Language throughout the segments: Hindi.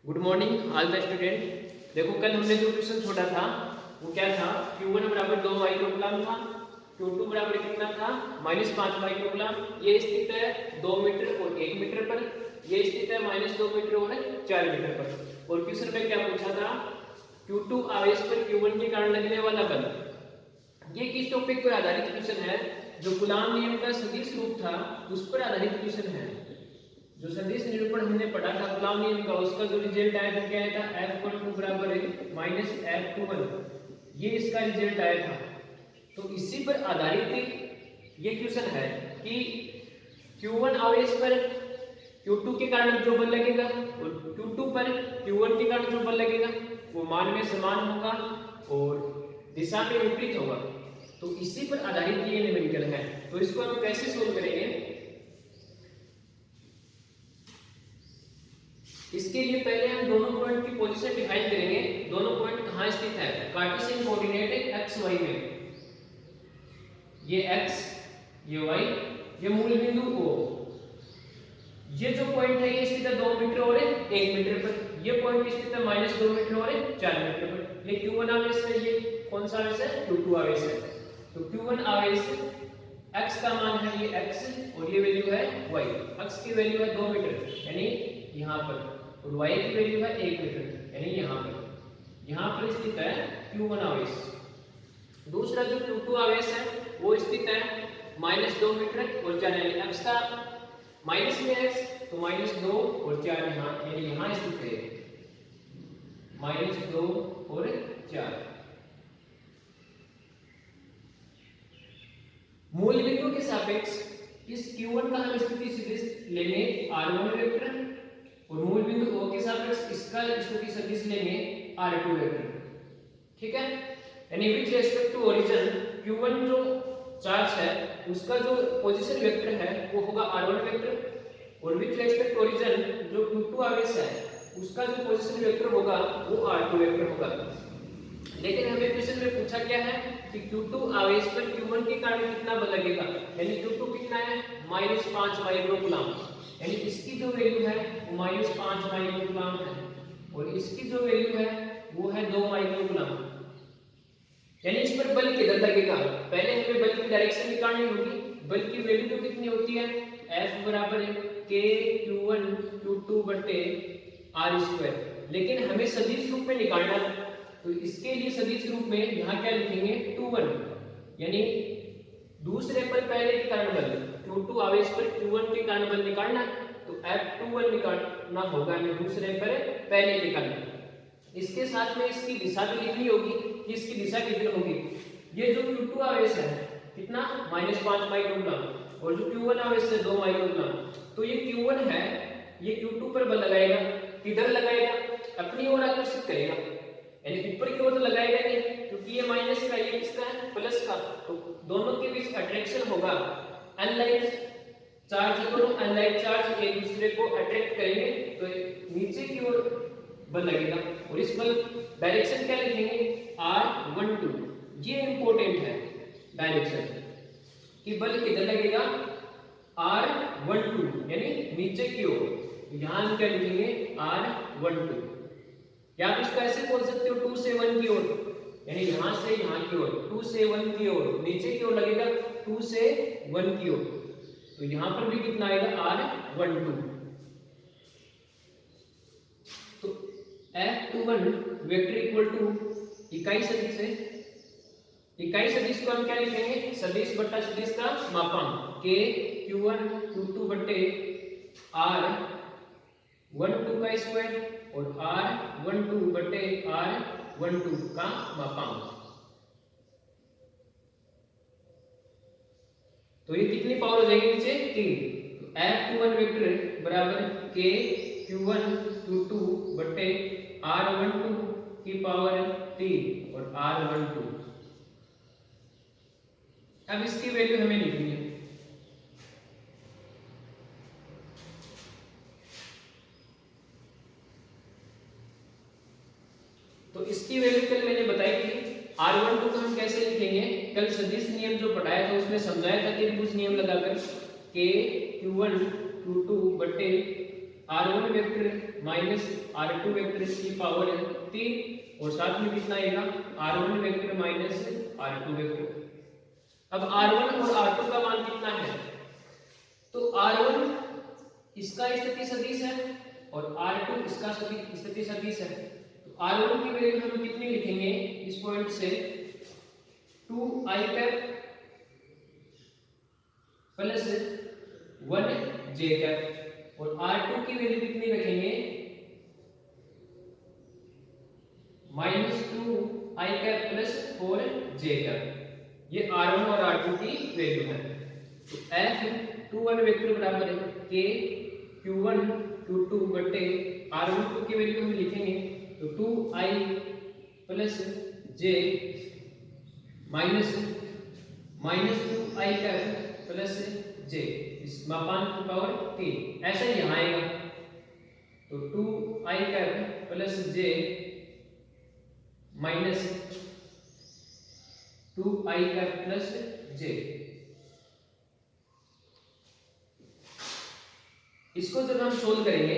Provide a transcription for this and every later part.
Good morning all the student. देखो कल हमने जो क्वेश्चन छोड़ा था वो क्या था, Q1 बराबर 2 माइक्रोकूलम था, Q2 बराबर कितना था -5 माइक्रोकूलम। ये स्थित है 2 मीटर और 1 मीटर पर, ये स्थित है -2 मीटर और 4 मीटर पर। और क्वेश्चन में क्या पूछा था, Q2 आवेश पर Q1 के कारण लगने वाला बल। ये किस टॉपिक पर आधारित क्वेश्चन है, जो कूलॉम नियम का सदिश रूप था उस पर आधारित क्वेश्चन है। जो सदिश निरूपण हमने पढ़ा था कूलॉम नियम का, उसका जो रिजल्ट आया था क्या आया था, F12 बराबर है -F21। ये इसका रिजल्ट आया था। तो इसी पर आधारित ये क्वेश्चन है कि Q1 आवेश पर Q2 के कारण जो बल लगेगा और Q2 पर Q1 के कारण जो बल लगेगा वो मान में समान होगा और दिशा के विपरीत होगा। तो इसी पर आधारित ये न्यूमेरिकल है। तो इसको हम कैसे सोल्व करेंगे, इसके लिए पहले हम दोनों पॉइंट की पोजीशन डिफाइन करेंगे। दोनों पॉइंट कहाँ स्थित है, कार्टेशियन कोऑर्डिनेट x y में। ये x, ये y, ये मूल बिंदु O। ये जो पॉइंट है ये स्थित है 2 मीटर और 1 मीटर पर। ये पॉइंट स्थित है -2 मीटर और 4 मीटर पर। ये Q1 आवेश है, ये कौन सा आवेश है, Q2 आवेश है। तो Q1 आवेश x का मान है ये x और ये वैल्यू है y। x की वैल्यू है 2 मीटर यानी यहाँ पर, और y की वैल्यू है 1 मीटर यानी यहाँ पर स्थित है Q1 आवेश। दूसरा जो Q2 आवेश है वो स्थित है -2 मीटर और 4 यानी x का माइनस में x तो -2 और 4 यहाँ यानी यहाँ स्थित है -2 और 4। मूल बिंदु के सापेक्ष इस Q1 का हम स्थिति सदिश लेंगे R1 वेक्टर और मूल बिंदु O के सापेक्ष इसका स्थिति सदिश लेंगे R2 वेक्टर। ठीक है, यानी with respect to origin Q1 जो चार्ज है उसका जो पोजीशन वेक्टर है वो होगा R1 वेक्टर और विथ रेस्पेक्ट टू ओरिजिन जो Q2 आवेश है उसका जो पोजीशन वेक्टर होगा वो R2 वेक्टर होगा। लेकिन हमें क्वेश्चन में पूछा क्या है कि Q2 आवेश पर Q1 के कारण कितना बल लगेगा, यानी Q2 कितना है -5 माइक्रोकूलम, यानी इसकी जो वैल्यू है वो -5 माइक्रोकूलम है और इसकी जो वैल्यू है वो है 2 माइक्रोकूलम। यानी इस पर बल किधर लगेगा, पहले हमें बल की डायरेक्शन निकालनी होगी। बल की वैल्यू तो कितनी होती है, F बराबर है K Q1 Q2 बटे R²। लेकिन हमें सदिश रूप में निकालना है तो इसके लिए सदिश रूप में यहाँ क्या लिखेंगे 2 1, यानी दूसरे पर पहले के कारण बल Q2 आवेश पर Q1 के कारण बल निकालना तो F21 निकालना होगा, यानी दूसरे पर पहले के कारण। इसके साथ में इसकी दिशा भी लिखनी होगी कि इसकी दिशा कितनी होगी। ये जो Q2 आवेश है कितना -5 माइक्रोकूलम और जो Q1 आवेश है 2 माइक्रोकूलम। तो ये Q1 है ये Q2 पर बल लगाएगा, किधर लगाएगा, अपनी ओर आकर्षित करेगा, यानी ऊपर की ओर तो लगाएगा नहीं क्योंकि ये माइनस का ये किसका है प्लस का, तो दोनों के बीच अट्रैक्शन होगा। अनलाइक चार्ज, दोनों अनलाइक चार्ज एक दूसरे को अट्रैक्ट करेंगे तो नीचे की ओर बल लगेगा और इस बल डायरेक्शन क्या लिखेंगे R12। ये इंपॉर्टेंट है डायरेक्शन कि बल किधर लगेगा R12 यानी नीचे की ओर। यहां हम क्या लिखेंगे R12, या आप इसको ऐसे बोल सकते हो 2 से 1 की ओर, यानी यहां से यहां की ओर 2 से 1 की ओर, नीचे की ओर लगेगा 2 से 1 की ओर। तो यहां पर भी कितना आएगा R12। तो F21 वेक्टर इक्वल टू इकाई सदिश है। इकाई सदिश को हम क्या लिखेंगे, सदिश बटा सदिश का मापांक K Q1 Q2 बटे R12 का स्क्वायर और R12 बटे R12 का मापांक। तो ये कितनी पावर हो जाएगी नीचे 3। तो F21 वेक्टर बराबर K Q1 Q2 बटे R12 की पावर 3 और R12। अब इसकी वैल्यू हमें लिखनी है। तो इसकी वैल्यू कल मैंने बताई थी। R12 को हम कैसे लिखेंगे, कल सदिश नियम जो पढ़ाया था उसमें समझाया था त्रिभुज नियम लगाकर K Q1 Q2 बटे R1 vector minus R2 vector की पावर 3 और साथ में कितना आएगा R1 vector minus R2 vector. अब R1 और R2 का मान कितना है, तो R1 इसका स्थिति सदिश है और R2 इसका स्थिति सदिश है। तो R1 की वैल्यू हम कितनी लिखेंगे इस पॉइंट से 2i cap plus 1j cap और R2 की वैल्यू कितनी रखेंगे -2i cap plus 4j cap. ये R1 और R2 की वैल्यू है। तो F21 वेक्टर बराबर है k q1 q2 बटे R12 की वैल्यू हम लिखेंगे तो 2i plus j minus 2i cap plus j, इस मापांक की पावर 3 ऐसा ही यहाँ आएगा। तो 2i cap plus j minus 2i cap plus j। इसको जब हम सोल्व करेंगे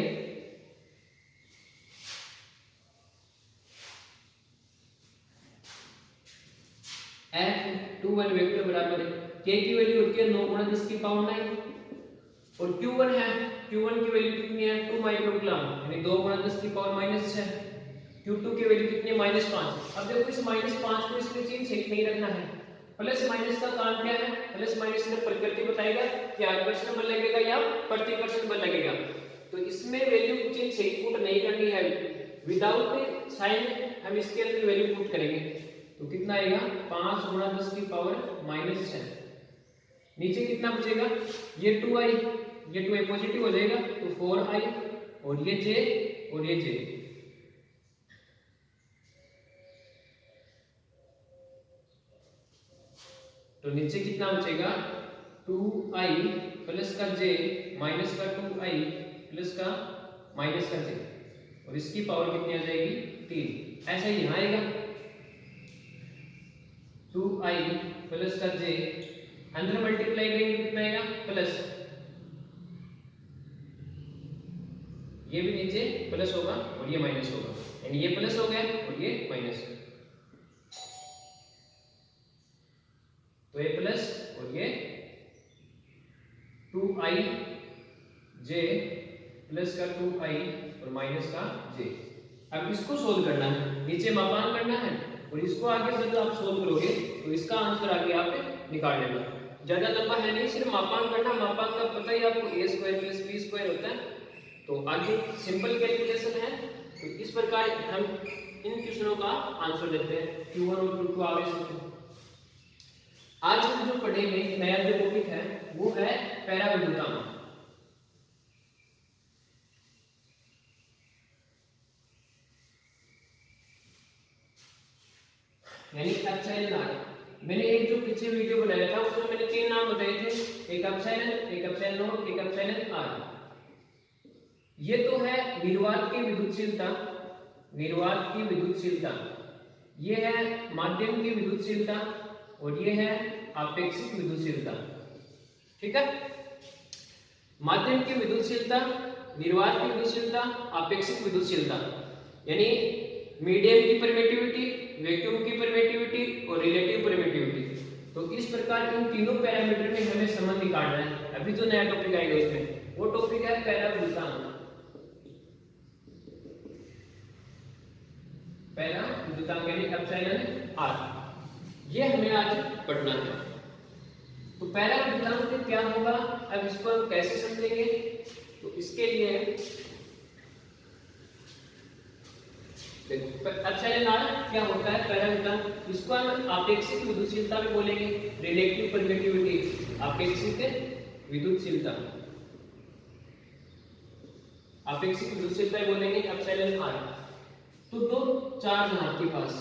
F21 वेक्टर बराबर है k की वैल्यू होती है 9 गुणा 10 की पावर 9 और Q1 है, Q1 की वैल्यू कितनी है 2 माइक्रोकूलम यानी 2 गुणा 10 की पावर -6। Q2 की वैल्यू कितनी है -5। अब देखो इस -5 को इसमें चेंज नहीं रखना है। प्लस माइनस का काम क्या है, प्लस माइनस में प्रकृति बताएगा कि आकर्षण बल लगेगा या प्रतिकर्षण बल लगेगा। तो इसमें वैल्यू चेंज पुट नहीं करनी है, विदाउट साइन हम इसके अंदर वैल्यू पुट करेंगे। तो कितना आएगा 5 गुणा 10 की पावर -6। नीचे कितना बचेगा ये 2i, ये 2i पॉजिटिव हो जाएगा तो 4i और ये j और ये j। तो नीचे कितना बचेगा 2i प्लस का j माइनस का 2i प्लस का माइनस का j और इसकी पावर कितनी आ जाएगी 3। ऐसा ही यहाँ आएगा 2i प्लस का j अंदर मल्टीप्लाई करेंगे कितना आएगा प्लस, ये भी नीचे प्लस होगा और ये माइनस होगा यानी ये प्लस हो गया और ये माइनस। तो ये प्लस और ये 2i j प्लस का 2i और माइनस का j। अब इसको सोल्व करना है, नीचे मापांक करना है और इसको आगे जब आप सोल्व करोगे तो इसका आंसर आगे आप निकाल लेना। ज्यादा लंबा है नहीं, सिर्फ मापांक करना। मापांक का पता ही आपको a² + b² होता है। तो आगे सिंपल कैलकुलेशन है। तो इस प्रकार हम इन क्वेश्चनों का आंसर देते हैं Q1 और Q2 आगे से। आज हम जो पढ़ेंगे नया जो टॉपिक है वो है पैराविद्युतांक। यानी एप्सिलॉन आर। मैंने एक जो पीछे वीडियो बनाया था उसमें मैंने 3 नाम बताए थे, एक एप्सिलॉन, एक एप्सिलॉन नॉट, एक एप्सिलॉन आर। ये तो है निर्वात की विद्युतशीलता, निर्वात की विद्युतशीलता। ये है माध्यम की विद्युतशीलता और ये है आपेक्षिक विद्युतशीलता। ठीक है, माध्यम की विद्युतशीलता, निर्वात की विद्युतशीलता, आपेक्षिक विद्युतशीलता यानी मीडियम की परमिटिविटी, वैक्यूम की परमिटिविटी और रिलेटिव परमिटिविटी। तो इस प्रकार इन तीनों पैरामीटर में हमें संबंध निकालना है। अभी जो नया टॉपिक आएगा उसमें वो टॉपिक है पैराविद्युतांक। पैराविद्युतांक यानी एप्सिलॉन आर, ये हमें आज पढ़ना है। तो पैराविद्युतांक क्या होगा, अब इसको हम कैसे समझेंगे, तो इसके लिए देखो एप्सिलॉन आर क्या होता है पैराविद्युतांक, इसको हम आपेक्षिक विद्युतशीलता भी बोलेंगे, रिलेटिव परमिटिविटी, आपेक्षिक विद्युतशीलता, आपेक्षिक विद्युतशीलता बोलेंगे एप्सिलॉन आर। तो दो चार्ज हैं आपके पास,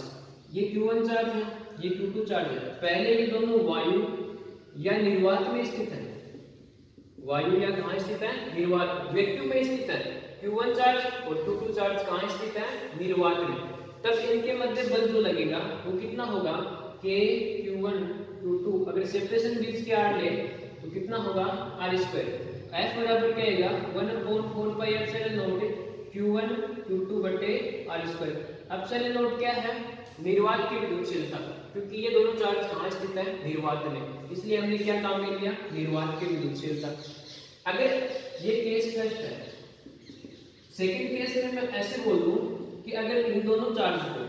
ये Q1 चार्ज है, ये Q2 चार्ज है। पहले ये दोनों वायु या निर्वात में स्थित है, वायु या कहां स्थित है, निर्वात, वैक्यूम में स्थित है। Q1 चार्ज और Q2 चार्ज कहां स्थित है, निर्वात में। तब इनके मध्य बल जो लगेगा वो कितना होगा, K Q1 Q2, अगर सेपरेशन बीच के आर ले तो कितना होगा R²। F बराबर क्या आएगा 1/4 pi epsilon not Q1 Q2 बटे आर स्क्वायर। एप्सिलॉन नॉट क्या है? निर्वात की विद्युतशीलता, क्योंकि ये दोनों चार्ज कहाँ स्थित है? निर्वात में, इसलिए हमने क्या काम में लिया? निर्वात की विद्युतशीलता। अगर ये केस फर्स्ट है, सेकंड केस में मैं ऐसे बोल दूं कि अगर इन दोनों चार्ज को,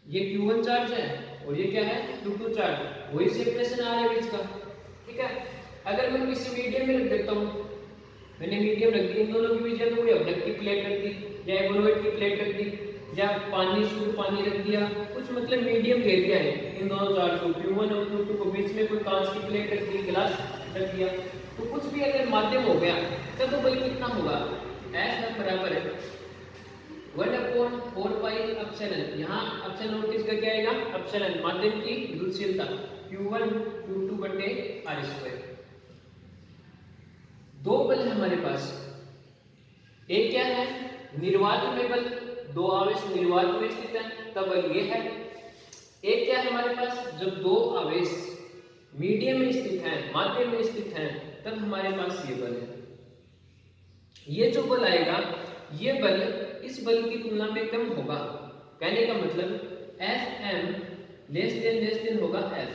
ये Q1 चार्ज है और ये क्या है? Q2 चार्ज, वही सेपरेशन आ रहा है बीच का, ठीक है। अगर मैं किसी मीडियम में रख देता हूँ, मैंने मीडियम रख दी, इन दोनों के बीच या तो कोई अवडक की प्लेट रख दी या एबोनोइड की प्लेट रख दी या पानी शुद्ध पानी रख दिया, कुछ मतलब मीडियम दे दिया है इन दोनों चार्ज को, Q1 और Q2 को, बीच में कोई कांच की प्लेट रख दी, गिलास रख दिया, तो कुछ भी अगर माध्यम हो गया तब तो बल कितना होगा? F बराबर है 1/4 पाई एप्सिलॉन। यहाँ एप्सिलॉन नॉट किसका क्या आएगा? एप्सिलॉन माध्यम की विद्युतशीलता Q1 Q2 बटे आर स्क्वायर। दो बल है हमारे पास, एक क्या है? निर्वात में बल, दो आवेश निर्वात में स्थित है तब बल ये है। एक क्या है हमारे पास? जब दो आवेश मीडियम में स्थित हैं, माध्यम में स्थित हैं, तब हमारे पास ये बल है। ये जो बल आएगा, ये बल इस बल की तुलना में कम होगा। कहने का मतलब Fm लेस देन होगा F।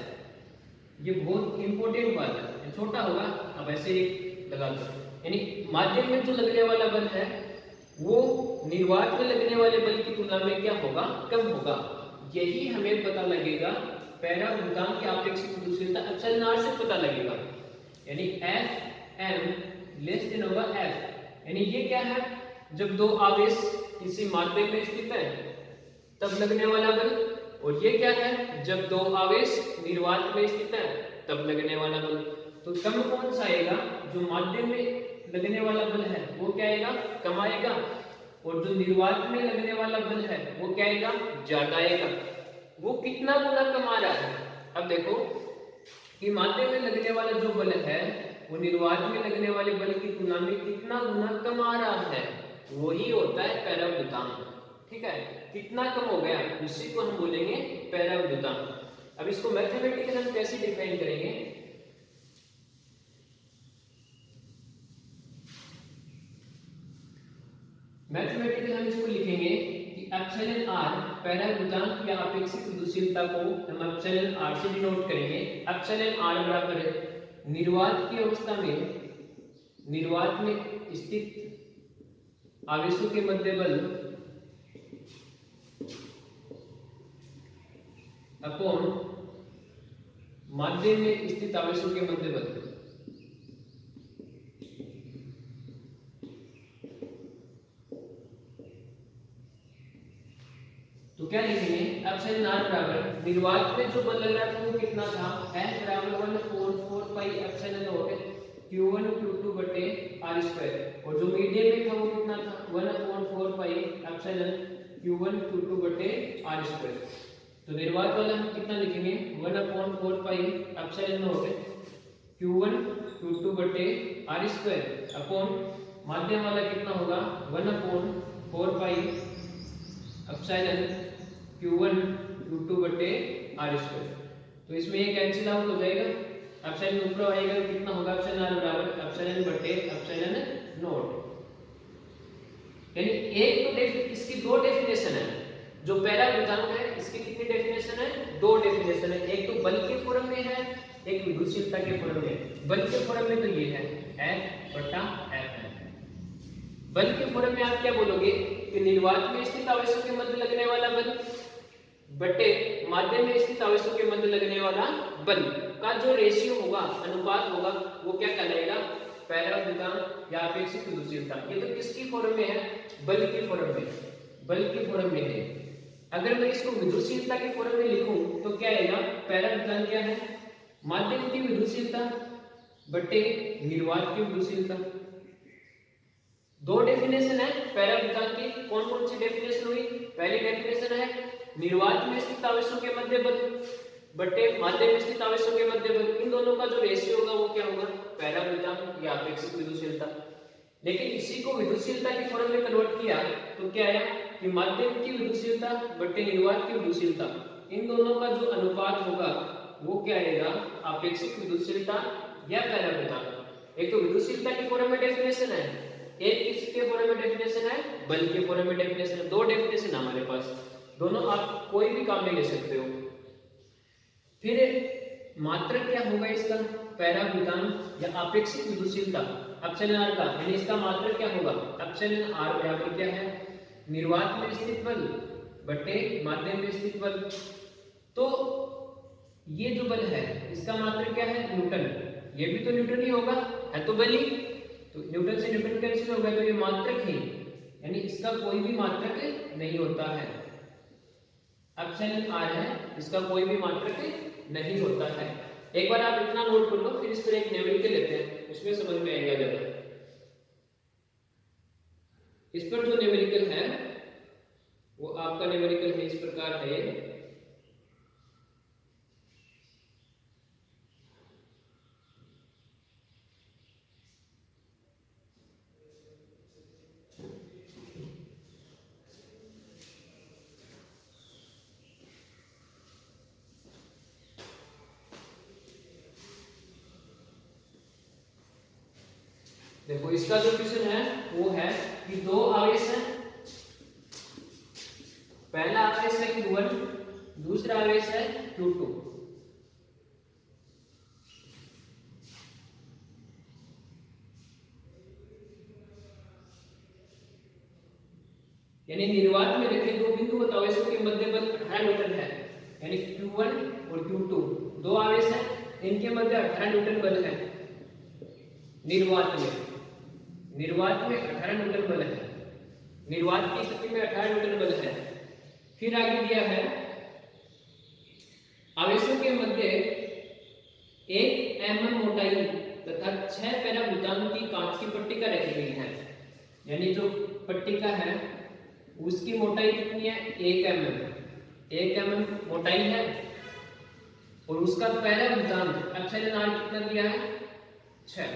ये बहुत इंपॉर्टेंट बात है, छोटा होगा, अब ऐसे ही लगा दो। यानी माध्यम में जो लगने वाला बल है वो निर्वात में लगने वाले बल की तुलना में क्या होगा? कम होगा। यही हमें पता लगेगा पैराभूतांक की आपेक्षिक विद्युतशीलता एप्सिलॉन आर से पता लगेगा। यानी Fm लेस देन होगा F। यानी ये क्या है? जब दो आवेश किसी माध्यम में स्थित है तब लगने वाला बल, और ये क्या है? जब दो आवेश निर्वात में स्थित है तब लगने वाला बल। तो कम कौन सा आएगा? जो माध्यम में लगने वाला बल है वो क्या आएगा? कम आएगा, और जो निर्वात में लगने वाला बल है वो क्या आएगा? ज्यादा आएगा। वो कितना गुना कम आ रहा है? अब देखो कि माध्यम में लगने वाला जो बल है वो निर्वात में लगने वाले बल की तुलना में कितना गुना कम आ रहा है, वही होता है पैराभूतांक। ठीक है, कितना कम हो गया उसी को हम बोलेंगे पैराभूतांक। अब इसको मैथमेटिकल हम कैसे डिफाइन करेंगे? मैथमेटिकल हम इसको लिखेंगे कि एप्सिलॉन आर पैराभूतांक या अपेक्षित विद्युतशीलता को हम एप्सिलॉन आर से डिनोट करेंगे। एप्सिलॉन आर बराबर है निर्वात की अवस्था में, निर्वात में स्थित आवेशों के मध्य बल अपॉन माध्यम में स्थित आवेशों के मध्य बल। तो क्या लिखेंगे? एप्सिलॉन आर बराबर निर्वात में जो बल लग रहा था वो कितना था? F बराबर 1/4 pi epsilon not Q1 Q2 बटे आर स्क्वायर, और जो मीडियम में था वो कितना था? 1/4 पाई एप्सिलॉन Q1 Q2 बटे आर स्क्वायर। तो निर्वात वाला हम कितना लिखेंगे? 1/4 pi epsilon not Q1 Q2 बटे आर स्क्वायर अपॉन माध्यम वाला कितना होगा? 1/4 पाई एप्सिलॉन Q1 Q2 बटे आर स्क्वायर। तो इसमें ये कैंसिल आउट हो जाएगा, एप्सिलॉन ऊपर आएगा तो कितना होगा? एप्सिलॉन आर बराबर एप्सिलॉन बटे एप्सिलॉन नॉट। यानी एक तो इसकी दो डेफिनेशन है, जो पैराभूतांक है इसकी कितनी डेफिनेशन है? दो डेफिनेशन है। एक तो बल के फॉर्म में है, एक विद्युतशीलता के फॉर्म में। बल के फॉर्म में तो ये है F बटा F। बल के फॉर्म में आप क्या बोलोगे कि निर्वात में स्थित आवेशों के मध्य लगने वाला बल बटे माध्यम में स्थित आवेशों के मध्य लगने वाला बल का जो रेशियो होगा, अनुपात होगा, वो क्या कहलाएगा? पैराभूतांक या अपेक्षित विद्युतशीलता। ये तो किसकी फॉर्म में है? बल की फॉर्म में, बल की फॉर्म में है। अगर मैं इसको विद्युतशीलता के फॉर्म में लिखूं तो क्या आएगा? पैराभूतांक क्या है? माध्यम की विद्युतशीलता बटे निर्वात की विद्युतशीलता। दो डेफिनेशन है पैराभूतांक की। कौन कौन सी डेफिनेशन हुई? पहली डेफिनेशन है निर्वात में स्थित आवेशों के मध्य बल बटे माध्यम में स्थित आवेशों के मध्य बल, इन दोनों का जो रेशियो होगा वो क्या होगा? पैराभूतांक या अपेक्षित विद्युतशीलता। लेकिन इसी को विद्युतशीलता की फॉर्म में कन्वर्ट किया तो क्या आया कि माध्यम की विद्युतशीलता बटे निर्वात की विद्युतशीलता, इन दोनों का जो अनुपात होगा वो क्या आएगा? अपेक्षित विद्युतशीलता या पैराभूतांक। एक तो विद्युतशीलता की फॉर्म में डेफिनेशन है, एक किसके फॉर्म में डेफिनेशन है, बल के फॉर्म में डेफिनेशन है। दो डेफिनेशन हमारे पास, दोनों आप कोई भी काम में ले सकते हो। फिर मात्रक क्या होगा इसका, पैराभूतांक या आपेक्षिक विद्युतशीलता एप्सिलॉन आर का, यानी इसका मात्रक क्या होगा, एप्सिलॉन आर बराबर क्या है, निर्वात में स्थित बल बटे माध्यम में स्थित बल। तो ये जो बल है इसका मात्रक क्या है, न्यूटन। ये भी तो न्यूटन ही होगा, है तो बल ही, तो न्यूटन से न्यूटन कैंसिल हो गया, तो ये मात्रक ही, यानी इसका कोई भी मात्रक नहीं होता है। एप्सिलॉन आर है, इसका कोई भी मात्रक नहीं होता है। एक बार आप इतना नोट कर लो, फिर इस पर एक न्यूमेरिकल लेते हैं, उसमें समझ में आएगा ज्यादा। इस पर जो न्यूमेरिकल है वो आपका न्यूमेरिकल है, इस प्रकार है। देखो इसका जो क्वेश्चन है वो है कि दो आवेश हैं, पहला आवेश है Q1, दूसरा आवेश है Q2। यानी निर्वात में रखे दो बिंदु आवेशों के मध्य बल 18 न्यूटन है, यानी Q1 और Q2 दो आवेश हैं, इनके मध्य 18 न्यूटन बल है। निर्वात में 18 न्यूटन बल है, निर्वात की स्थिति में 18 न्यूटन बल है। फिर आगे दिया है आवेशों के मध्य 1 mm मोटाई तथा 6 पैराभूतांक की कांच की पट्टिका रखी गई है। यानी जो पट्टिका है उसकी मोटाई कितनी है, 1 mm मोटाई है, और उसका पैराभूतांक एप्सिलॉन आर कितना दिया है, 6,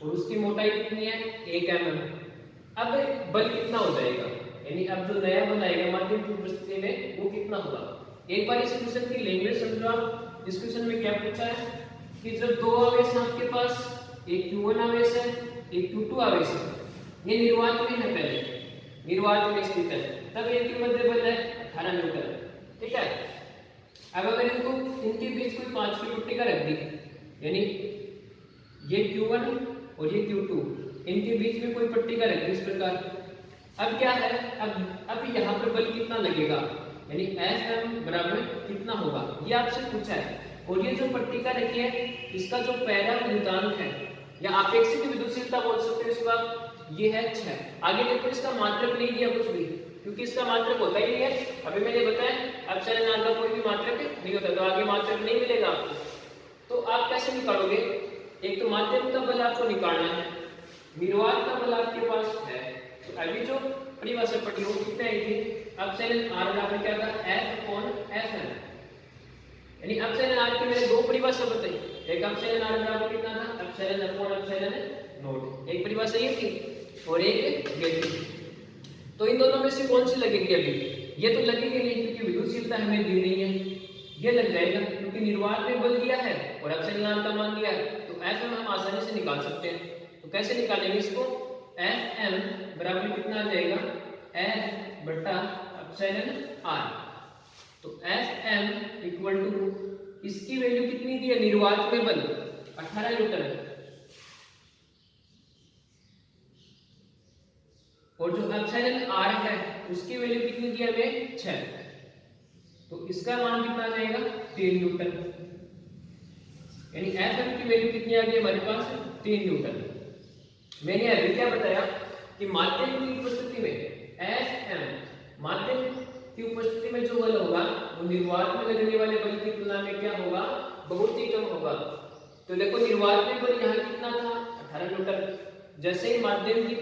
और उसकी मोटाई कितनी है, 1 mm। अब बल कितना हो जाएगा, यानी अब जो नया बल आएगा माध्यम की उपस्थिति में वो कितना होगा। एक बार इस क्वेश्चन की लैंग्वेज समझो आप। इस क्वेश्चन में क्या पूछा है कि जब दो आवेश हैं आपके पास, एक Q1 आवेश है, एक Q2 आवेश है, ये निर्वात में है, पहले निर्वात में स्थित है, तब इनके मध्य बल है 18 न्यूटन। ठीक है, अब अगर इनको इनके बीच कोई 5 की पट्टिका रख दी, यानी ये Q1 और ये Q2, इनके बीच में कोई पट्टिका रख दी इस प्रकार। अब क्या है, अब यहाँ पर बल कितना लगेगा, यानी Fm बराबर कितना होगा, ये आपसे पूछा है। और ये जो पट्टिका रखी है इसका जो पैराभूतांक है या आपेक्षिक विद्युतशीलता बोल सकते हो इसको आप, ये है 6। आगे देखो इसका मात्रक नहीं दिया कुछ भी, क्योंकि इसका मात्रक होता ही नहीं है। अभी मैंने बताया एप्सिलॉन आर का कोई भी मात्रक नहीं होता, तो आगे मात्रक नहीं मिलेगा आपको। तो आप कैसे निकालोगे, एक तो माध्यम का बल आपको निकालना है, निर्वात का बल आपके पास है, तो अभी जो परिभाषा पढ़ी वो कितने आई थी, एप्सिलॉन आर बराबर क्या था, F/Fn। यानी एप्सिलॉन आर की मैंने दो परिभाषा बताई, एक एप्सिलॉन आर बराबर कितना था, Epsilon/Epsilon0, एक परिभाषा ये थी और एक ये थी। तो इन दोनों में से कौन सी लगेगी, अभी ये तो लगेगी नहीं क्योंकि विद्युतशीलता हमें दी नहीं है, ये लग जाएगा क्योंकि निर्वात में बल दिया है और एप्सिलॉन आर का मान दिया है, तो Fm हम आसानी से निकाल सकते हैं। तो कैसे निकालेंगे इसको, Fm बराबर कितना आ जाएगा, F/Epsilon R। तो Fm इक्वल टू, इसकी वैल्यू कितनी दी है, निर्वात में बल 18 न्यूटन, और जो एप्सिलॉन आर है उसकी वैल्यू कितनी दी है हमें, 6, तो इसका मान कितना आ जाएगा, 3 न्यूटन। यानी Fm की वैल्यू कितनी आ गई हमारे पास, 3 न्यूटन। मैंने अभी क्या बताया कि माध्यम की उपस्थिति में Fm, माध्यम की उपस्थिति में जो बल होगा वो निर्वात में लगने वाले बल की तुलना में क्या होगा, बहुत ही कम होगा। तो देखो निर्वात में बल यहाँ कितना था, 18 न्यूटन। जैसे ही माध्यम की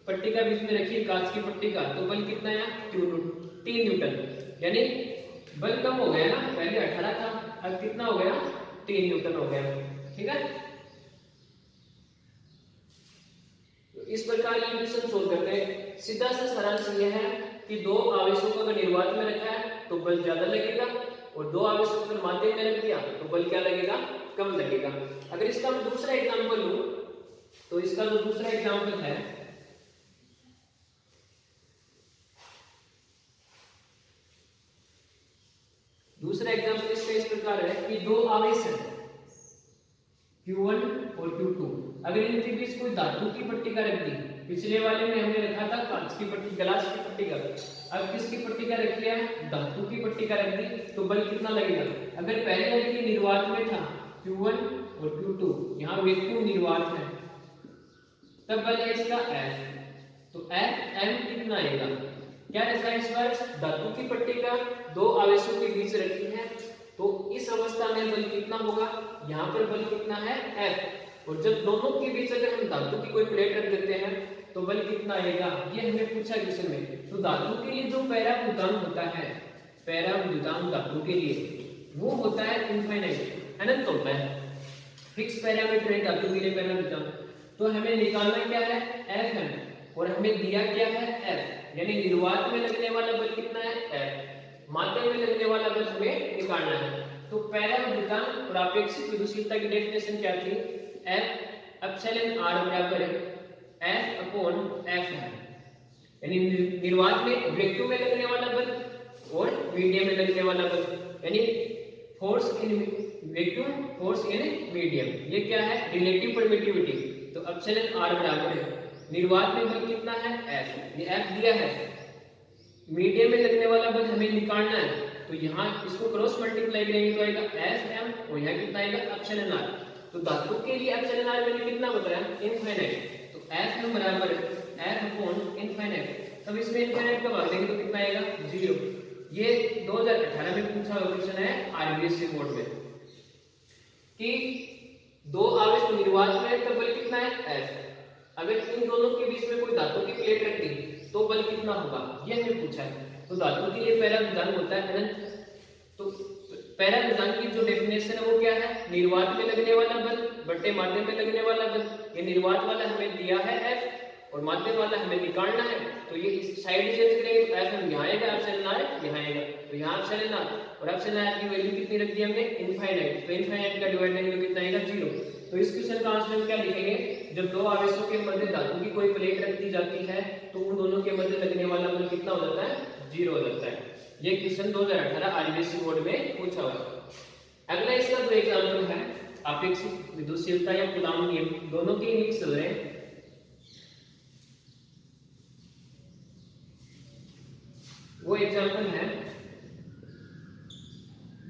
पट्टिका बीच में रखी कांच की पट्टिका, तो बल कितना है, 3 न्यूटन। यानी बल कम हो गया ना, पहले 18 था, अब कितना हो गया, 3 न्यूटन हो गया। ठीक है, तो इस प्रकार ये क्वेश्चन सोल्व करते हैं। सीधा सा सारांश यह है कि दो आवेशों को अगर निर्वात में रखा है तो बल ज्यादा लगेगा, और दो आवेशों को अगर माध्यम में रख दिया तो बल क्या लगेगा, कम लगेगा। अगर इसका मैं दूसरा एग्जांपल लूं, तो इसका जो दूसरा एग्जांपल है दूसरा एग्जांपल इसका इस प्रकार है कि दो आवेश हैं Q1 और Q2, अगर इनके बीच कोई धातु की पट्टिका रख दी, पिछले वाले में हमने रखा था कांच की पट्टी, ग्लास की पट्टिका, अब किसकी पट्टिका रखी है, धातु की पट्टिका रख दी, तो बल कितना लगेगा। अगर पहले यदि निर्वात में था Q1 और Q2, यहाँ वैक्यूम निर्वात है, तब बल है इसका F, तो Fm कितना आएगा। क्या रखा है इस बार, धातु की पट्टिका दो आवेशों के बीच रखी है, तो इस अवस्था में बल कितना होगा, यहाँ पर बल कितना है F, और जब दोनों के बीच अगर हम धातु की कोई प्लेट रख देते हैं तो बल कितना आएगा, ये हमें पूछा क्वेश्चन में। तो धातु के लिए जो पैराभूतांक होता है, पैराभूतांक धातु के लिए वो होता है इनफाइनाइट, अनंत होता है, फिक्स पैरामीटर है धातु के लिए पैराभूतांक। तो हमें निकालना क्या है Fm, और हमें दिया क्या है F, यानी निर्वात में लगने वाला बल कितना है F, माध्यम में लगने वाला बल हमें निकालना है। तो पैराभूतांक और आपेक्षिक विद्युशीलता की डेफिनेशन क्या थी, F एप्सिलॉन r बराबर F अपॉन F है, यानी निर्वात में वैक्यूम में लगने वाला बल और मीडियम में लगने वाला बल, यानी force in vacuum, force in medium, ये क्या है रिलेटिव परमिटिविटी। तो एप्सिलॉन r बराबर है निर्वात में बल कितना है F, ये F दिया है, मीडियम में लगने वाला बल हमें निकालना है, तो यहाँ इसको क्रॉस मल्टीप्लाई करेंगे तो आएगा Fm, और यहाँ कितना आएगा एप्सिलॉन r। तो धातु के लिए एप्सिलॉन r मैंने कितना बताया इनफाइनाइट, तो Fm बराबर F अपॉन इनफाइनाइट, तब इसमें इनफाइनाइट का भाग देंगे तो कितना आएगा 0। ये 2018 में पूछा हुआ क्वेश्चन है आरबीएससी बोर्ड में कि दो आवेश निर्वात में तो बल कितना है F, अगर इन दोनों के बीच में कोई धातु की प्लेट रख दी तो बल कितना होगा, ये हमें पूछा है। तो धातु के लिए पैराभूतांक होता है अनंत, तो पैराभूतांक की जो डेफिनेशन है वो क्या है, निर्वात में लगने वाला बल बटे माध्यम में लगने वाला बल। ये निर्वात वाला हमें दिया है F और माध्यम वाला हमें निकालना है, तो ये इस साइड चेंज करेंगे तो F यहाँ आएगा, एप्सिलॉन r यहाँ आएगा, तो यहाँ एप्सिलॉन r और एप्सिलॉन r की वैल्यू कितनी रख दी हमने इनफाइनाइट, तो इनफाइनाइट का डिवाइड करेंगे तो कितना आएगा 0। तो इस क्वेश्चन का आंसर क्या लिखेंगे, जब दो आवेशों के मध्य धातु की कोई प्लेट रख दी जाती है तो उन दोनों के मध्य लगने वाला बल कितना हो जाता है 0 हो जाता है। ये क्वेश्चन 2018 आरबीएससी बोर्ड में पूछा हुआ है। अगला इसका जो एग्जांपल है आपेक्षिक विद्युशीलता या कूलॉम नियम, दोनों के मिक्स चल रहे हैं। वो एग्जांपल है,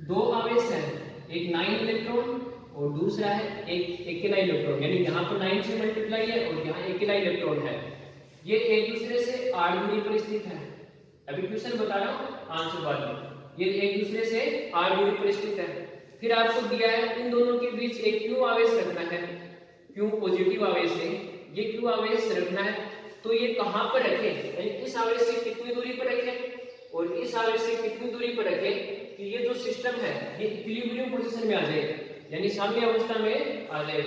दो आवेश है, एक 9 इलेक्ट्रॉन और दूसरा है एक अकेला इलेक्ट्रॉन, यानी यहाँ पर 9 से मल्टीप्लाई है और यहाँ अकेला इलेक्ट्रॉन है, ये एक दूसरे से 8 दूरी पर स्थित है। अभी क्वेश्चन बता रहा हूँ, आंसर बाद में। ये एक दूसरे से 8 दूरी पर स्थित है। फिर आपको दिया है इन दोनों के बीच एक Q आवेश रखना है, Q पॉजिटिव आवेश है, ये Q आवेश रखना है, तो ये कहाँ पर रखे, यानी इस आवेश से कितनी दूरी पर रखे और इस आवेश से कितनी दूरी पर रखे कि ये जो सिस्टम है ये इक्विलिब्रियम पोजीशन में आ जाए, यानी साम्य अवस्था में आ जाए,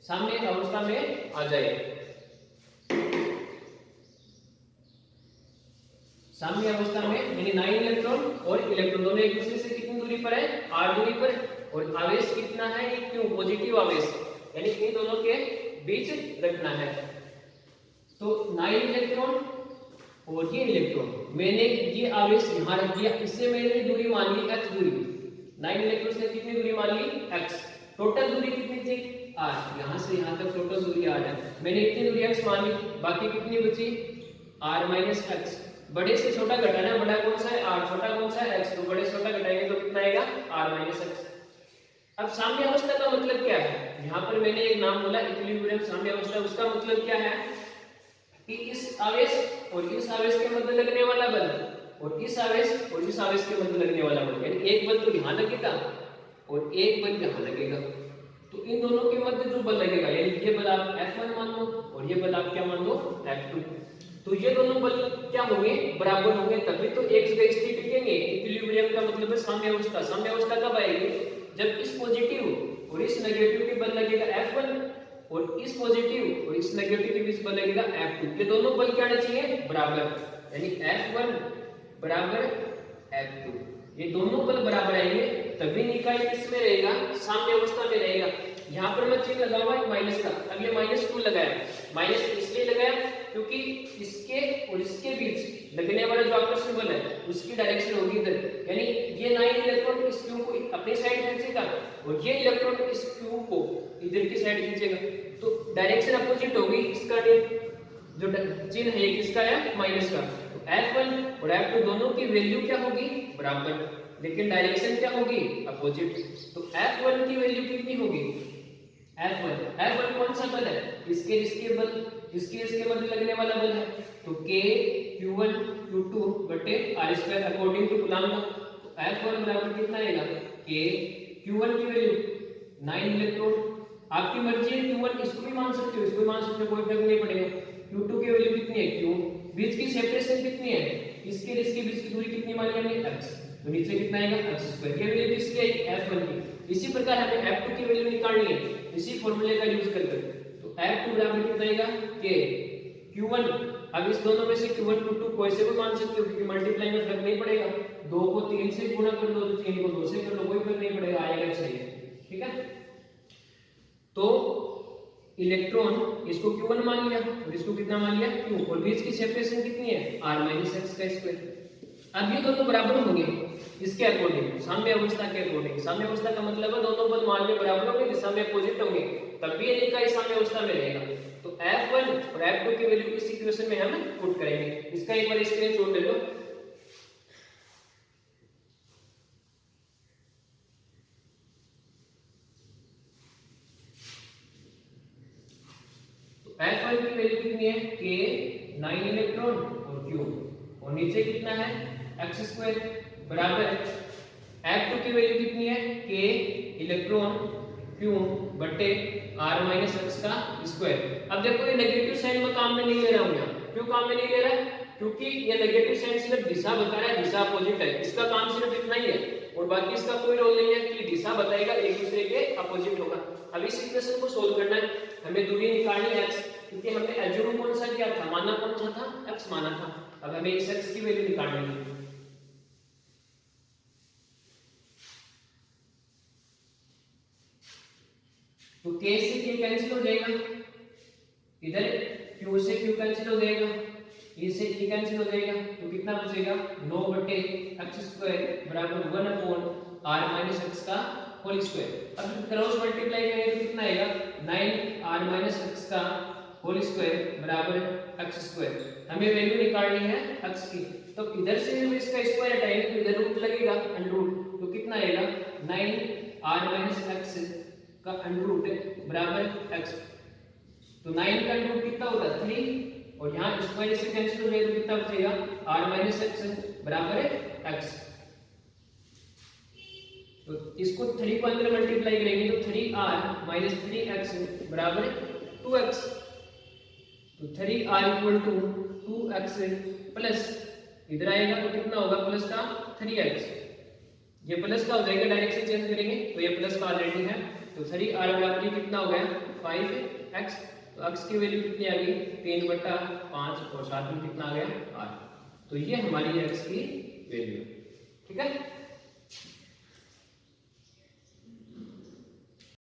साम्य अवस्था में आ जाए। साम्य अवस्था में यानी 9 इलेक्ट्रॉन और इलेक्ट्रॉन दोनों एक दूसरे से कितनी दूरी पर है 8 दूरी पर, और आवेश कितना है ये क्यों पॉजिटिव आवेश, यानी इन दोनों के बीच रखना है। तो 9 इलेक्ट्रॉन और ये इलेक्ट्रॉन, मैंने ये आवेश यहाँ रख दिया, इससे मैंने दूरी मान ली x दूरी, 9 इलेक्ट्रॉन से कितनी दूरी मान ली x, टोटल दूरी कितनी थी 8, यहाँ से यहाँ तक टोटल दूरी 8 है, मैंने इतनी दूरी x मान ली, बाकी कितनी बची r माइनस x, बड़े से छोटा घटाना, बड़ा कौन सा है r, छोटा कौन सा है x, तो बड़े से छोटा घटाएंगे तो कितना आएगा r माइनस x। अब साम्य अवस्था का मतलब क्या है, यहाँ पर मैंने एक नाम बोला इक्विलिब्रियम साम्य अवस्था, उसका मतलब क्या है कि इस आवेश और इस आवेश के मध्य लगने वाला बल और इस आवेश और इस आवेश के मध्य लगने वाला बल, यानी एक बल तो यहाँ लगेगा और एक बल यहाँ लगेगा, तो इन दोनों के मध्य जो बल लगेगा, यानी ये बल आप F1 मान लो और ये बल आप क्या मान लो F2, तो ये दोनों बल क्या होंगे बराबर होंगे, तभी तो एक जगह स्थिर टिकेंगे। इक्विलिब्रियम का मतलब है साम्य अवस्था। साम्य अवस्था कब आएगी, जब इस पॉजिटिव और इस नेगेटिव के बल लगेगा F1 और इस पॉजिटिव और इस नेगेटिव के बीच बल लगेगा F2, ये दोनों बल क्या आने चाहिए बराबर, यानी F1 बराबर F2, ये दोनों बल बराबर आएंगे तभी निकाय किसमें रहेगा साम्य अवस्था में रहेगा। यहाँ पर मैं चिन्ह लगा हुआ है माइनस का, अब ये -2 लगाया, माइनस इसलिए लगाया क्योंकि इसके और इसके बीच लगने वाला जो आकर्षण बल है उसकी डायरेक्शन होगी इधर, यानी ये 9 इलेक्ट्रॉन इस क्यू को अपनी साइड खींचेगा और ये इलेक्ट्रॉन इस क्यू को इधर की साइड खींचेगा, तो डायरेक्शन अपोजिट होगी। इसका जो चिन्ह है किसका है, माइनस का। तो F1 और F2 दोनों की वैल्यू क्या होगी, बराबर, लेकिन डायरेक्शन क्या होगी, अपोजिट। तो F1 की वैल्यू कितनी होगी, F1 कौन सा बल है, इसके बल, इसके मध्य लगने वाला बल है, तो K Q1 Q2 बटे R² अकॉर्डिंग टू कूलम्ब। तो F1 बराबर कितना आएगा, K Q1 की वैल्यू 9 इलेक्ट्रॉन, आपकी मर्जी है, Q1 इसको भी मान सकते हो, इसको भी मान सकते हो, कोई फर्क नहीं पड़ेगा। Q2 की वैल्यू कितनी है, Q, बीच की सेपरेशन कितनी है, इसके बीच की दूरी कितनी मानी हमने, x, तो नीचे कितना आएगा x², ये वैल्यू किसकी आएगी, F1 की। इसी प्रकार हमें F2 की वैल्यू निकालनी है इसी फॉर्मूले का यूज करके। तो F2 बराबर कितना आएगा, K Q1, अब इस दोनों में से Q1 Q2 कोई से भी मान सकते हो क्योंकि मल्टीप्लाई में फर्क नहीं पड़ेगा, 2 को 3 से गुणा कर लो तो 3 को 2 से कर लो, कोई फर्क नहीं पड़ेगा, आएगा सही है, ठीक है। तो इलेक्ट्रॉन इसको Q1 मान लिया और इसको कितना मान लिया, Q, और बीच की सेपरेशन कितनी है, r-x²। अब ये दोनों बराबर होंगे इसके अकॉर्डिंग, साम्य अवस्था के अकॉर्डिंग। साम्य अवस्था का मतलब है दोनों बल मान में बराबर होंगे, दिशा में अपोजिट होंगे, तब भी इनका इस साम्य अवस्था में रहेगा। तो F1 और F2 की वैल्यू इस इक्वेशन में हम पुट करेंगे। इसका एक बार स्क्रीनशॉट ले लो। F1 की वैल्यू कितनी है, K 9 इलेक्ट्रॉन और Q, और नीचे कितना है, x² बराबर F2 की वैल्यू कितनी है, K इलेक्ट्रॉन Q बटे r-x²। अब देखो ये नेगेटिव साइन में काम में नहीं ले रहा हूं, यहाँ क्यों काम में नहीं ले रहा है, क्योंकि ये नेगेटिव साइन सिर्फ दिशा बता रहा है, दिशा अपोजिट है, इसका काम सिर्फ इतना ही है और बाकी इसका कोई रोल नहीं है कि दिशा बताएगा, एक दूसरे के अपोजिट होगा। अब इस इक्वेशन को सोल्व करना है, हमें दूरी निकालनी है x, क्योंकि हमने एज्यूम कौन सा किया था, माना कौन सा था, x माना था। अब हमें इस x की वैल्यू निकालनी है। तो k से k कैंसिल हो जाएगा, इधर q से q कैंसिल हो जाएगा, e से e कैंसिल हो जाएगा, तो कितना बचेगा, 9 बटे x² बराबर 1/r-x²। अब क्रॉस मल्टीप्लाई करेंगे तो कितना आएगा, 9r-x² बराबर x²। हमें वैल्यू निकालनी है x की, तो इधर से हम इसका स्क्वायर हटाएंगे तो इधर रूट लगेगा, अंडररूट, तो कितना आएगा, 9r-x का अंडररूट बराबर x। तो 9 का अंडररूट कितना होता है, 3, और यहाँ स्क्वायर से कैंसिल हो जाएगा तो कितना बचेगा, r-x बराबर x। तो इसको 3 को अंदर मल्टीप्लाई करेंगे तो 3r-3x बराबर 2x। तो 3r = 2x प्लस इधर आएगा तो कितना होगा, प्लस का 3x, ये प्लस का हो जाएगा, डायरेक्शन चेंज करेंगे तो ये प्लस का ऑलरेडी है, तो 3r बराबर कितना हो गया, 5x। तो x की वैल्यू कितनी आ गई, 3/5, और साथ में कितना आ गया, r। तो ये हमारी x की वैल्यू, ठीक है।